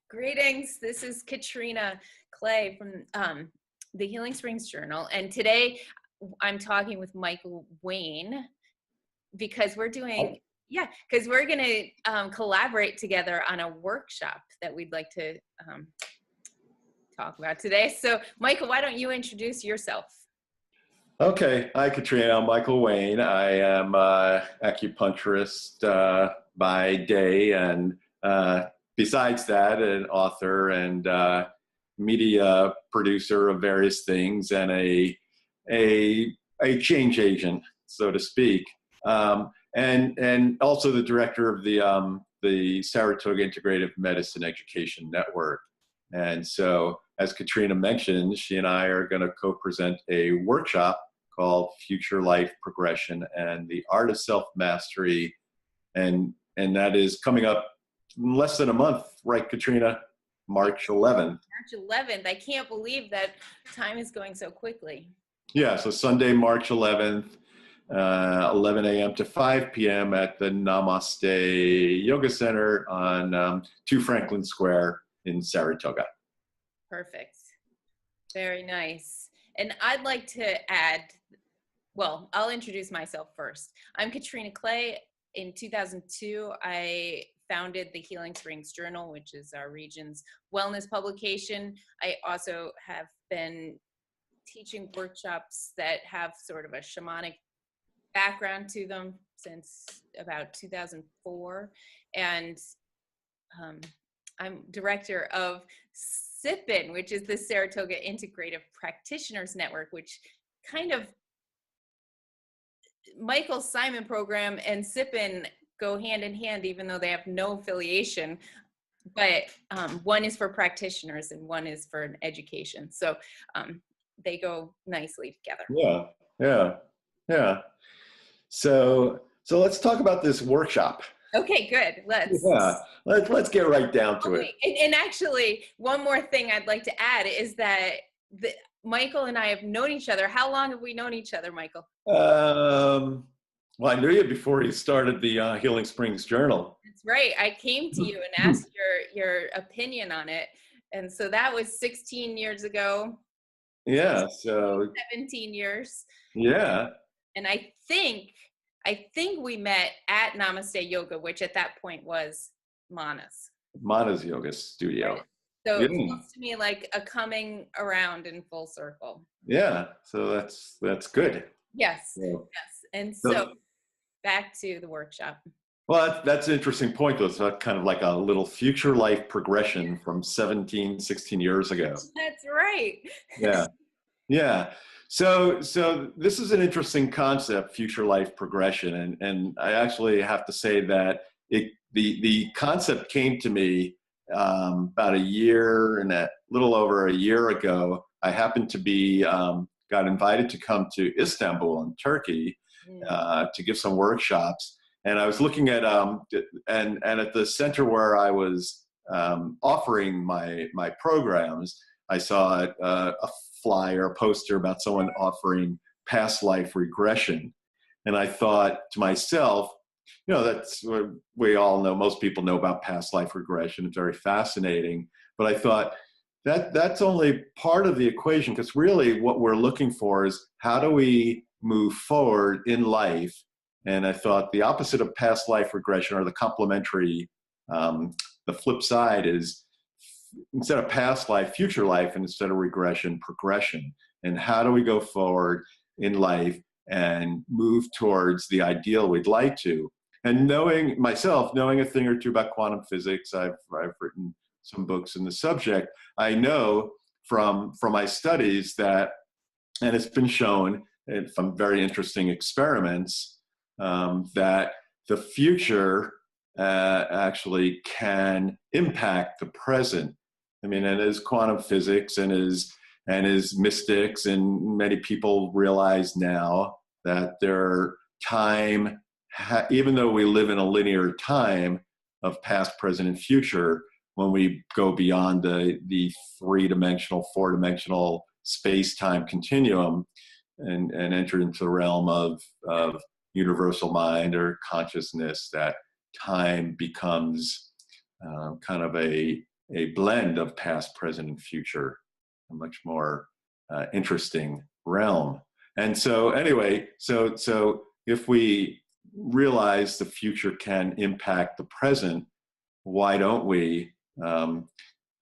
Greetings. This is Katrina Clay from the Healing Springs Journal. And today I'm talking with Michael Wayne because we're doing, because we're going to collaborate together on a workshop that we'd like to talk about today. So, Michael, why don't you introduce yourself? Okay. Hi, Katrina. I'm Michael Wayne. I am an acupuncturist by day, and besides that, an author and media producer of various things, and a change agent, so to speak, and also the director of the Saratoga Integrative Medicine Education Network. And so, as Katrina mentioned, she and I are going to co-present a workshop called Future Life Progression and the Art of Self-Mastery. And that is coming up in less than a month, right, Katrina? March 11th. March 11th. I can't believe that time is going so quickly. Yeah, so Sunday, March 11th, 11 a.m. to 5 p.m. at the Namaste Yoga Center on 2 Franklin Square in Saratoga. Perfect. Very nice. And I'd like to add, well, I'll introduce myself first. I'm Katrina Clay. In 2002, I founded the Healing Springs Journal, which is our region's wellness publication. I also have been teaching workshops that have sort of a shamanic background to them since about 2004. And I'm director of SIPN, which is the Saratoga Integrative Practitioners Network, which kind of Michael's Simon program and SIPN go hand in hand, even though they have no affiliation. But one is for practitioners and one is for an education. So they go nicely together. Yeah. So let's talk about this workshop. Okay, good. Let's get right down to it. And actually, one more thing I'd like to add is that Michael and I have known each other. How long have we known each other, Michael? Well, I knew you before you started the Healing Springs Journal. That's right. I came to you and asked your opinion on it. And so that was 16 years ago. Yeah, so 17 years. Yeah. And I think we met at Namaste Yoga, which at that point was Mana's Yoga Studio. Right. So it feels to me like a coming around in full circle. Yeah, so that's good. Yes. And so back to the workshop. Well, that's an interesting point, though. So kind of like a little future life progression from 16 years ago. That's right. Yeah. So this is an interesting concept, future life progression, and I actually have to say that the concept came to me about a year and a little over a year ago. I happened to be got invited to come to Istanbul in Turkey to give some workshops, and I was looking at and at the center where I was offering my programs, I saw a flyer, a poster about someone offering past life regression. And I thought to myself, that's what we all know. Most people know about past life regression. It's very fascinating. But I thought that's only part of the equation, because really what we're looking for is how do we move forward in life? And I thought the opposite of past life regression, or the complementary, the flip side is, instead of past life, future life, and instead of regression, progression. And how do we go forward in life and move towards the ideal we'd like to? And knowing a thing or two about quantum physics, I've written some books in the subject. I know from my studies that, and it's been shown from very interesting experiments, that the future actually can impact the present. I mean, and as quantum physics and as mystics and many people realize now that their time, even though we live in a linear time of past, present, and future, when we go beyond the 3-dimensional, 4-dimensional space-time continuum and enter into the realm of universal mind or consciousness, that time becomes kind of a blend of past, present, and future, a much more interesting realm. And so anyway, so if we realize the future can impact the present, why don't we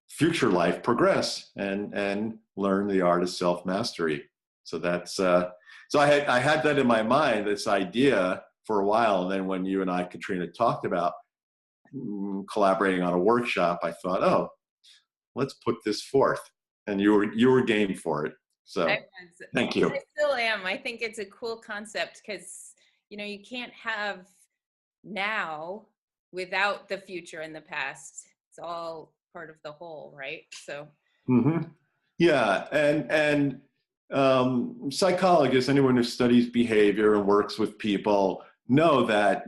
future life progress and learn the art of self-mastery? So that's so I had that in my mind, this idea for a while, and then when you and I, Katrina, talked about collaborating on a workshop, I thought, oh, let's put this forth, and you were game for it. So thank you. I still am. I think it's a cool concept because, you know, you can't have now without the future and the past. It's all part of the whole, right? So. Mm-hmm. Yeah, and psychologists, anyone who studies behavior and works with people, know that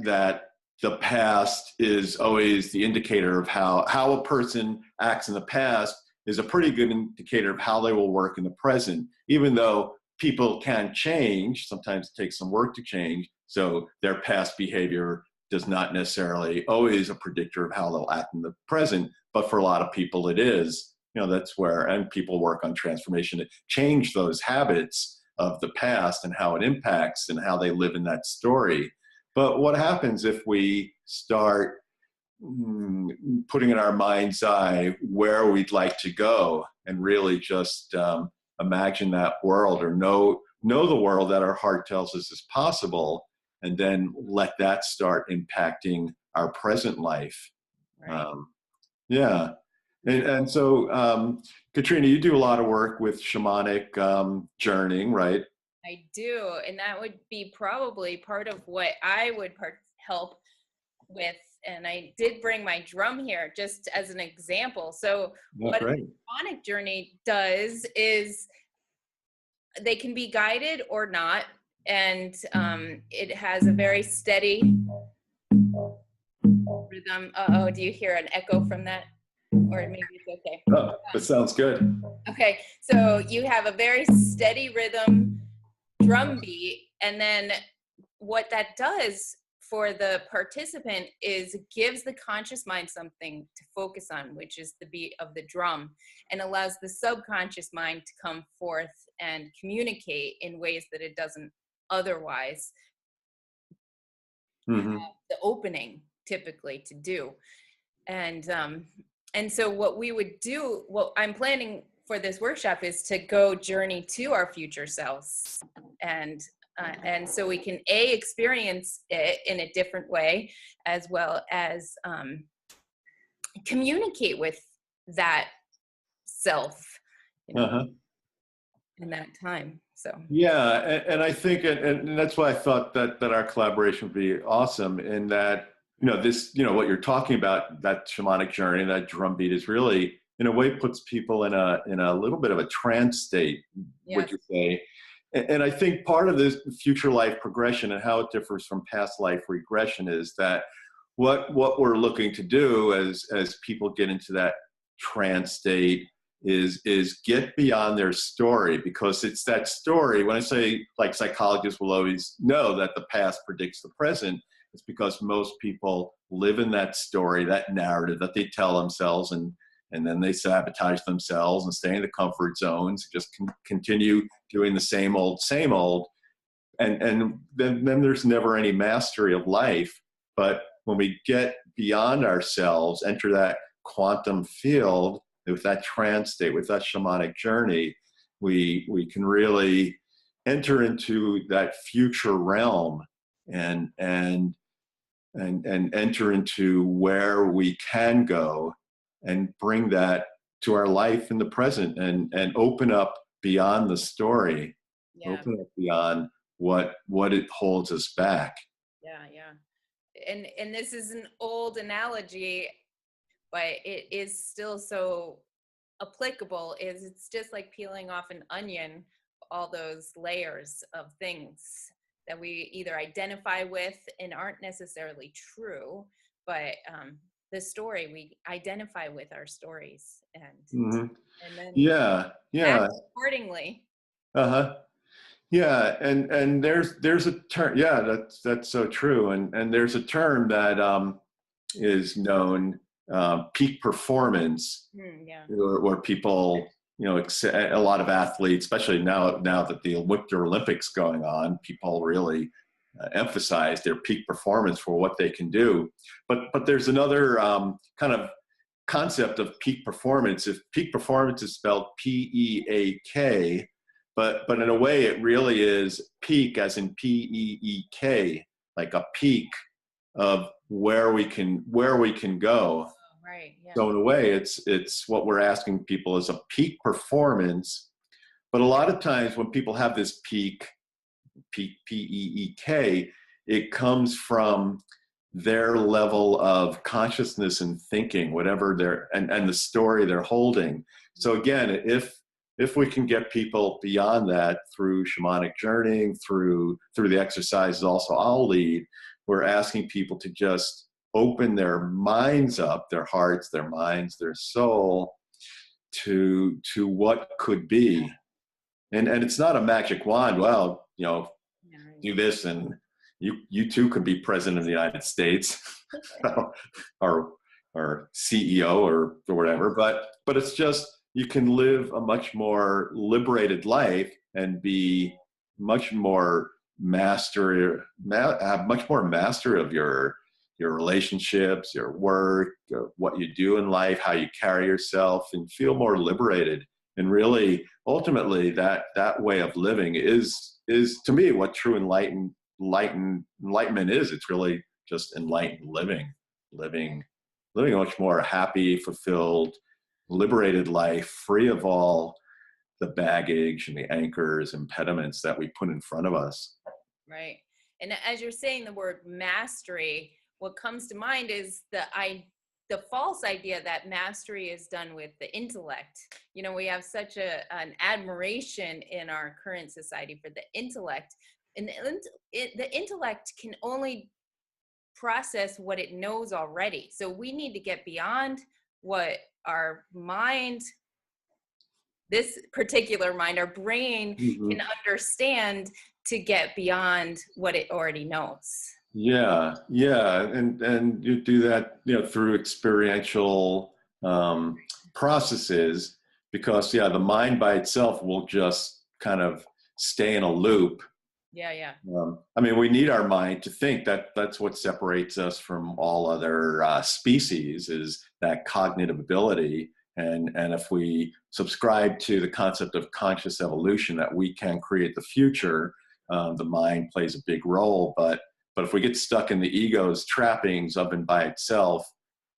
the past is always the indicator of how a person acts in the past is a pretty good indicator of how they will work in the present, even though people can change. Sometimes it takes some work to change. So their past behavior does not necessarily always a predictor of how they'll act in the present. But for a lot of people, it is. You know, that's where, and people work on transformation to change those habits of the past and how it impacts and how they live in that story. But what happens if we start putting in our mind's eye where we'd like to go and really just imagine that world, or know the world that our heart tells us is possible, and then let that start impacting our present life. Right. Yeah. And so, Katrina, you do a lot of work with shamanic journeying, right? I do, and that would be probably part of what I would help with. And I did bring my drum here just as an example. So what a shamanic journey does is they can be guided or not, and it has a very steady rhythm. Uh-oh, do you hear an echo from that? Or maybe it's okay. Oh, that sounds good. Okay, so you have a very steady rhythm drum beat, and then what that does for the participant is gives the conscious mind something to focus on, which is the beat of the drum, and allows the subconscious mind to come forth and communicate in ways that it doesn't otherwise have the opening typically to do. And so what we would do, what I'm planning for this workshop, is to go journey to our future selves, and so we can experience it in a different way, as well as communicate with that self, you know, in that time. So yeah, and I think, and that's why I thought that our collaboration would be awesome. In that, you know, this, you know, what you're talking about, that shamanic journey, that drum beat is really, in a way, puts people in a little bit of a trance state. Yes. Would you say? And I think part of this future life progression and how it differs from past life regression is that what we're looking to do as people get into that trance state is get beyond their story, because it's that story. When I say, like, psychologists will always know that the past predicts the present, it's because most people live in that story, that narrative that they tell themselves, and then they sabotage themselves and stay in the comfort zones, just continue doing the same old, and then there's never any mastery of life. But when we get beyond ourselves, enter that quantum field with that trance state, with that shamanic journey, we can really enter into that future realm and enter into where we can go and bring that to our life in the present, and open up beyond the story, open up beyond what it holds us back. And this is an old analogy, but it is still so applicable. It's just like peeling off an onion, all those layers of things that we either identify with and aren't necessarily true, but the story, we identify with our stories, and then act accordingly. Yeah, and there's a term. Yeah, that's so true. And there's a term that is known peak performance, Yeah. where people, a lot of athletes, especially now that the Winter Olympics going on, people really emphasize their peak performance for what they can do. But there's another kind of concept of peak performance. If peak performance is spelled P-E-A-K, but in a way it really is peak as in P-E-E-K, like a peak of where we can go. Right. Yeah. So in a way, it's what we're asking people is a peak performance. But a lot of times when people have this peak P-E-E-K, it comes from their level of consciousness and thinking, whatever they're, and the story they're holding. So again, if we can get people beyond that through shamanic journeying, through the exercises also I'll lead, we're asking people to just open their minds up, their hearts, their minds, their soul to what could be. And it's not a magic wand. Well, do this and you too could be president of the United States or CEO or whatever. But it's just, you can live a much more liberated life and be much more have much more mastery of your relationships, your work, what you do in life, how you carry yourself, and feel more liberated. And really, ultimately, that way of living is to me what true enlightenment is. It's really just enlightened living a much more happy, fulfilled, liberated life, free of all the baggage and the anchors, impediments that we put in front of us. Right. And as you're saying the word mastery, what comes to mind is the false idea that mastery is done with the intellect. We have such an admiration in our current society for the intellect, and the intellect can only process what it knows already. So we need to get beyond what our mind, this particular mind, our brain can understand, to get beyond what it already knows. Yeah, and you do that, through experiential processes, because the mind by itself will just kind of stay in a loop. Yeah. I mean, we need our mind to think. That's what separates us from all other species, is that cognitive ability. And if we subscribe to the concept of conscious evolution, that we can create the future, the mind plays a big role. But if we get stuck in the ego's trappings of and by itself,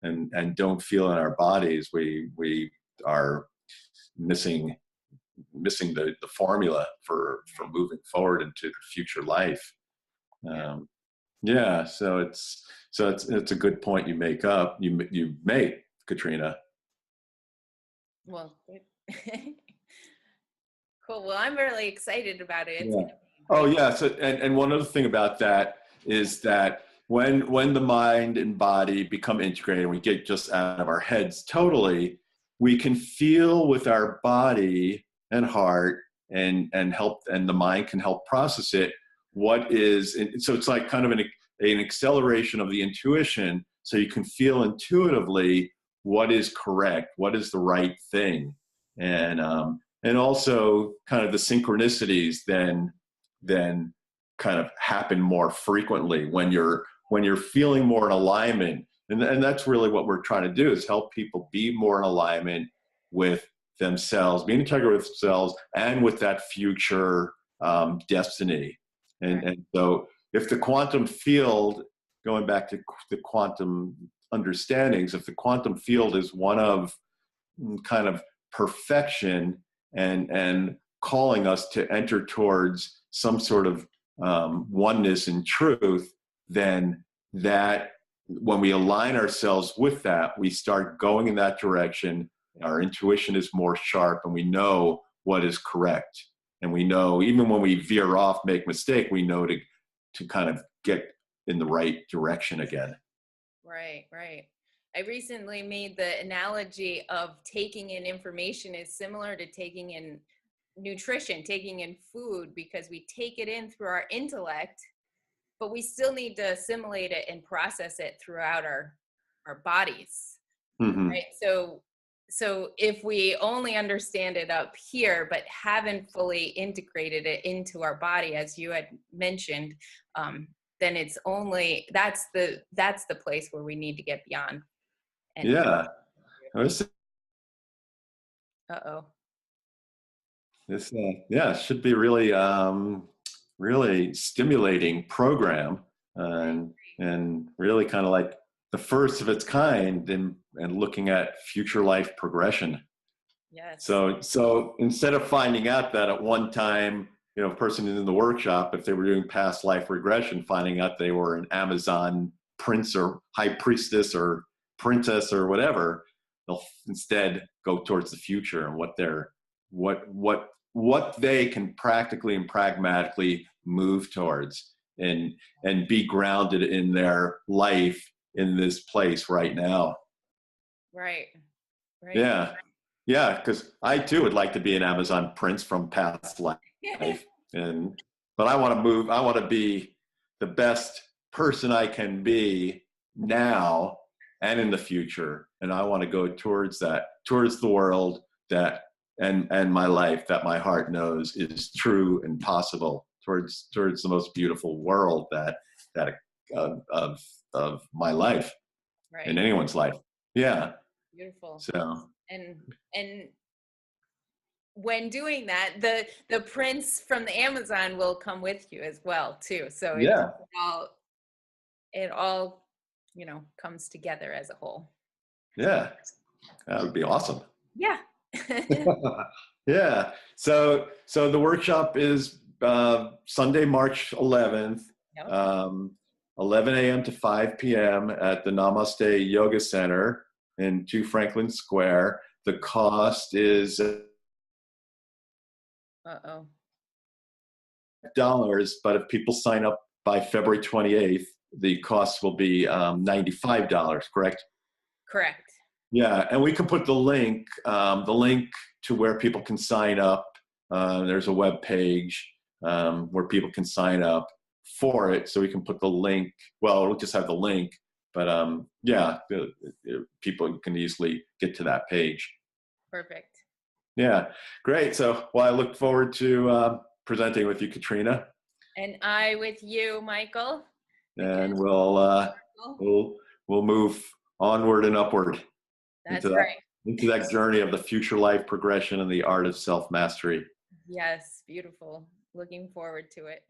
and don't feel in our bodies, we are missing the formula for moving forward into the future life. So it's a good point you make, Katrina. Well, cool. Well, I'm really excited about it. It's Oh yeah. So and one other thing about that is that when the mind and body become integrated and we get just out of our heads totally, we can feel with our body and heart and help, and the mind can help process it. So it's like kind of an acceleration of the intuition, so you can feel intuitively what is correct, what is the right thing, and also kind of the synchronicities then kind of happen more frequently when you're feeling more in alignment. And that's really what we're trying to do, is help people be more in alignment with themselves, being integrated with themselves and with that future destiny. And so if the quantum field, going back to the quantum understandings, if the quantum field is one of kind of perfection and calling us to enter towards some sort of oneness and truth, then that when we align ourselves with that, we start going in that direction. Our intuition is more sharp, and we know what is correct. And we know, even when we veer off, make mistake, we know to kind of get in the right direction again. Right. I recently made the analogy of taking in information is similar to taking in nutrition, taking in food, because we take it in through our intellect, but we still need to assimilate it and process it throughout our bodies. Hmm. right? So if we only understand it up here, but haven't fully integrated it into our body, as you had mentioned, then it's only that's the place where we need to get beyond. And Yeah. This, uh-oh. this yeah, should be really, really stimulating program, and really kind of like the first of its kind, and looking at future life progression. Yes. So instead of finding out that at one time, a person in the workshop, if they were doing past life regression, finding out they were an Amazon prince or high priestess or princess or whatever, they'll instead go towards the future and what they can practically and pragmatically move towards, and be grounded in their life in this place right now. Right. Right. Yeah. Yeah, because I too would like to be an Amazon prince from past life, and but I want to move. I want to be the best person I can be now and in the future, and I want to go towards that, towards the world that, and my life that my heart knows is true and possible, towards the most beautiful world that of my life and Right. anyone's life. Yeah. Beautiful. So. And when doing that, the prince from the Amazon will come with you as well too. So Yeah. it all comes together as a whole. Yeah, that would be awesome. Yeah. Yeah. So the workshop is Sunday, March 11th, Yep. um, 11 a.m. to 5 p.m. at the Namaste Yoga Center in 2 Franklin Square. The cost is Uh-oh. dollars, but if people sign up by February 28th, the cost will be $95. Correct? Correct. Yeah, and we can put the link to where people can sign up. There's a web page where people can sign up for it, so we can put the link. Well, we'll just have the link, but yeah, people can easily get to that page. Perfect. Yeah, great. So, well, I look forward to presenting with you, Katrina, And I with you, Michael. Again, and we'll move onward and upward into that's right. that journey of the future life progression and the art of self mastery. Yes, beautiful. Looking forward to it.